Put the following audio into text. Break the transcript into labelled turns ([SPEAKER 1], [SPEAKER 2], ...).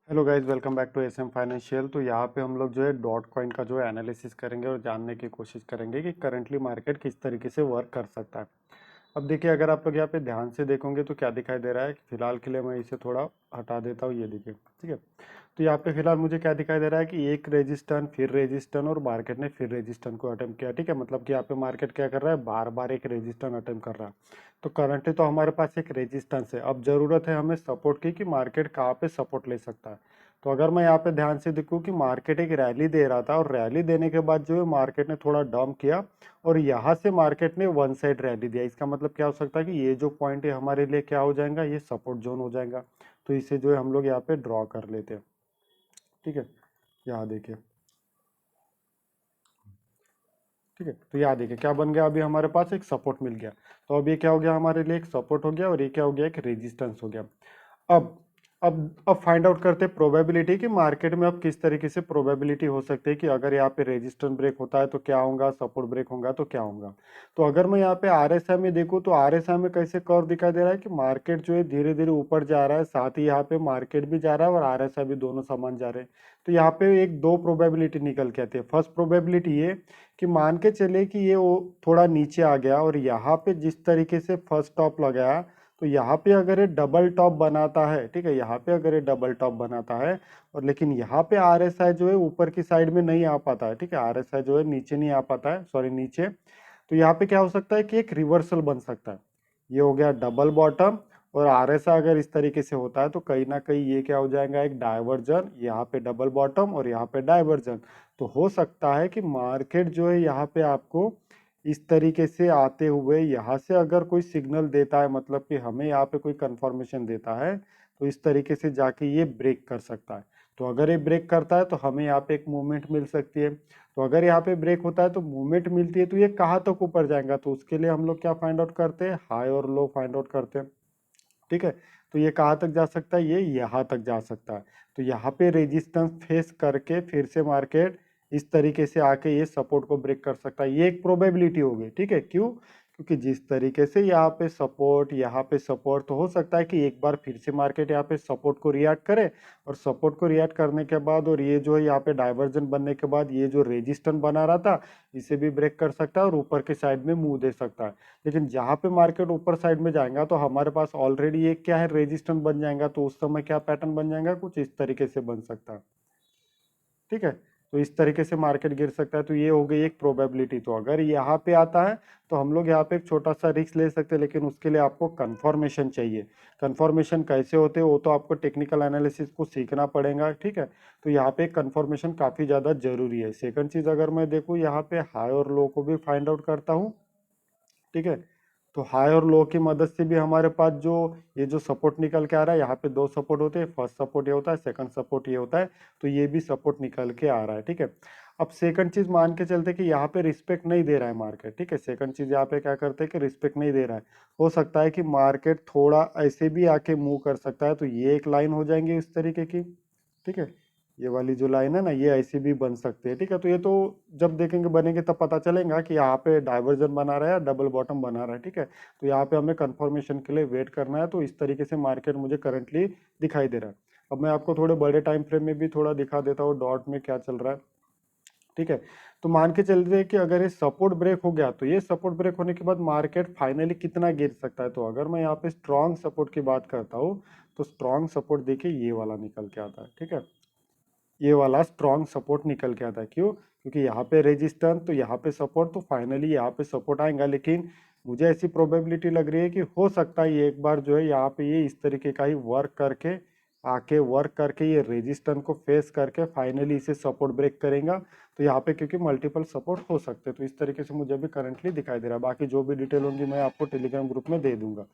[SPEAKER 1] Hello guys, welcome back to SM financial. तो यहाँ पे हम लोग जो है डॉट कॉइन का जो है एनालिसिस करेंगे और जानने की कोशिश करेंगे कि करंटली मार्केट किस तरीके से वर्क कर सकता है। अब देखिए, अगर आप लोग यहाँ पे ध्यान से देखोगे तो क्या दिखाई दे रहा है। फिलहाल के लिए मैं इसे थोड़ा हटा देता हूँ, ये देखिए, ठीक है। तो यहाँ पे फिलहाल मुझे क्या दिखाई दे रहा है कि एक रेजिस्टेंस फिर रेजिस्टेंस और मार्केट ने फिर रेजिस्टेंस को अटेम्प्ट किया, ठीक है। मतलब कि यहाँ पे मार्केट क्या कर रहा है, बार बार एक रेजिस्टेंस अटेम्प्ट कर रहा है। तो करंटली तो हमारे पास एक रेजिस्टेंस है। अब जरूरत है हमें सपोर्ट की कि मार्केट कहाँ पे सपोर्ट ले सकता है। तो अगर मैं यहाँ पे ध्यान से देखूँ कि मार्केट एक रैली दे रहा था और रैली देने के बाद जो है मार्केट ने थोड़ा डंप किया और यहाँ से मार्केट ने वन साइड रैली दिया। इसका मतलब क्या हो सकता है कि ये जो पॉइंट है हमारे लिए क्या हो जाएगा, ये सपोर्ट जोन हो जाएगा। तो इसे जो है हम लोग यहाँ पे ड्रॉ कर लेते हैं, ठीक है। यहाँ देखिए, ठीक है। तो यहाँ देखिए क्या बन गया, अभी हमारे पास एक सपोर्ट मिल गया। तो अब ये क्या हो गया, हमारे लिए एक सपोर्ट हो गया और ये क्या हो गया, एक रेजिस्टेंस हो गया। अब अब फाइंड आउट करते हैं प्रोबेबिलिटी कि मार्केट में अब किस तरीके से प्रोबेबिलिटी हो सकती है कि अगर यहाँ पे रेजिस्टेंस ब्रेक होता है तो क्या होगा, सपोर्ट ब्रेक होगा तो क्या होगा। तो अगर मैं यहाँ पे आरएसआई में देखूँ तो आरएसआई में कैसे कर्व दिखाई दे रहा है कि मार्केट जो है धीरे धीरे ऊपर जा रहा है, साथ ही यहाँ पे मार्केट भी जा रहा है और आरएसआई भी, दोनों समान जा रहे हैं। तो यहाँ पे एक दो प्रोबेबिलिटी निकल के आती है। फर्स्ट प्रोबेबिलिटी ये कि मान के चले कि ये थोड़ा नीचे आ गया और यहाँ पे जिस तरीके से फर्स्ट टॉप लगाया, तो यहाँ पे अगर ये डबल टॉप बनाता है, ठीक है, यहाँ पे अगर ये डबल टॉप बनाता है और लेकिन यहाँ पे आरएसआई जो है ऊपर की साइड में नहीं आ पाता है, ठीक है, आरएसआई जो है नीचे नहीं आ पाता है, सॉरी नीचे। तो यहाँ पे क्या हो सकता है कि एक रिवर्सल बन सकता है। ये हो गया डबल बॉटम। और आरएसआई अगर इस तरीके से होता है तो कहीं ना कहीं ये क्या हो जाएगा, एक डाइवर्जन, यहाँ पे डबल बॉटम और यहाँ पे डाइवर्जन। तो हो सकता है कि मार्केट जो है यहाँ पे आपको इस तरीके से आते हुए यहाँ से अगर कोई सिग्नल देता है, मतलब कि हमें यहाँ पे कोई कंफर्मेशन देता है, तो इस तरीके से जाके ये ब्रेक कर सकता है। तो अगर ये ब्रेक करता है तो हमें यहाँ पे एक मूवमेंट मिल सकती है। तो अगर यहाँ पे ब्रेक होता है तो मूवमेंट मिलती है तो ये कहाँ तक ऊपर जाएगा, तो उसके लिए हम लोग क्या फाइंड आउट करते हैं, हाई और लो फाइंड आउट करते हैं, ठीक है। तो ये कहाँ तक जा सकता है, ये यहाँ तक जा सकता है। तो यहाँ पे रेजिस्टेंस फेस करके फिर से मार्केट इस तरीके से आके ये सपोर्ट को ब्रेक कर सकता है। ये एक प्रोबेबिलिटी होगी, ठीक है। क्यों? क्योंकि जिस तरीके से यहाँ पे सपोर्ट, तो हो सकता है कि एक बार फिर से मार्केट यहाँ पे सपोर्ट को रिएक्ट करे और सपोर्ट को रिएक्ट करने के बाद और ये जो है यहाँ पे डाइवर्जन बनने के बाद ये जो रेजिस्टेंस बना रहा था इसे भी ब्रेक कर सकता है और ऊपर के साइड में मूव दे सकता है। लेकिन जहां पे मार्केट ऊपर साइड में जाएगा तो हमारे पास ऑलरेडी एक क्या है, रेजिस्टेंस बन जाएगा। तो उस समय क्या पैटर्न बन जाएगा, कुछ इस तरीके से बन सकता है, ठीक है। तो इस तरीके से मार्केट गिर सकता है। तो ये हो गई एक प्रोबेबिलिटी। तो अगर यहाँ पे आता है तो हम लोग यहाँ पे एक छोटा सा रिस्क ले सकते हैं, लेकिन उसके लिए आपको कंफर्मेशन चाहिए। कंफर्मेशन कैसे होते हैं वो तो आपको टेक्निकल एनालिसिस को सीखना पड़ेगा, ठीक है। तो यहाँ पे कंफर्मेशन काफी ज्यादा जरूरी है। सेकंड चीज, अगर मैं देखूँ यहाँ पे हाई और लो को भी फाइंड आउट करता हूँ, ठीक है। तो हाई और लो की मदद से भी हमारे पास जो ये जो सपोर्ट निकल के आ रहा है, यहाँ पे दो सपोर्ट होते हैं, फर्स्ट सपोर्ट ये होता है, सेकंड सपोर्ट ये होता है। तो ये भी सपोर्ट निकल के आ रहा है, ठीक है। अब सेकंड चीज मान के चलते कि यहाँ पे रिस्पेक्ट नहीं दे रहा है मार्केट, ठीक है। सेकंड चीज यहाँ पे क्या करते हैं कि रिस्पेक्ट नहीं दे रहा है। हो सकता है कि मार्केट थोड़ा ऐसे भी आके मूव कर सकता है। तो ये एक लाइन हो जाएंगी इस तरीके की, ठीक है। ये वाली जो लाइन है ना, ये ऐसी भी बन सकती है, ठीक है। तो ये तो जब देखेंगे बनेंगे तब पता चलेगा कि यहाँ पे डाइवर्जन बना रहा है या डबल बॉटम बना रहा है, ठीक है। तो यहाँ पे हमें कंफर्मेशन के लिए वेट करना है। तो इस तरीके से मार्केट मुझे करंटली दिखाई दे रहा है। अब मैं आपको थोड़े बड़े टाइम फ्रेम में भी थोड़ा दिखा देता हूँ डॉट में क्या चल रहा है, ठीक है। तो मान के चल रहे हैं कि अगर ये सपोर्ट ब्रेक हो गया तो ये सपोर्ट ब्रेक होने के बाद मार्केट फाइनली कितना गिर सकता है। तो अगर मैं यहाँ पे स्ट्रॉन्ग सपोर्ट की बात करता हूँ तो स्ट्रॉन्ग सपोर्ट देखिए ये वाला निकल के आता है, ठीक है। ये वाला स्ट्रॉन्ग सपोर्ट निकल के आता है। क्यों? क्योंकि यहाँ पे रेजिस्टेंस तो यहाँ पे सपोर्ट, तो फाइनली यहाँ पे सपोर्ट आएगा। लेकिन मुझे ऐसी प्रोबेबिलिटी लग रही है कि हो सकता है ये एक बार जो है यहाँ पे ये इस तरीके का ही वर्क करके ये रेजिस्टेंस को फेस करके फाइनली इसे सपोर्ट ब्रेक करेगा। तो यहाँ पे क्योंकि मल्टीपल सपोर्ट हो सकते हैं, तो इस तरीके से मुझे अभी करंटली दिखाई दे रहा है। बाकी जो भी डिटेल होंगी मैं आपको टेलीग्राम ग्रुप में दे दूंगा।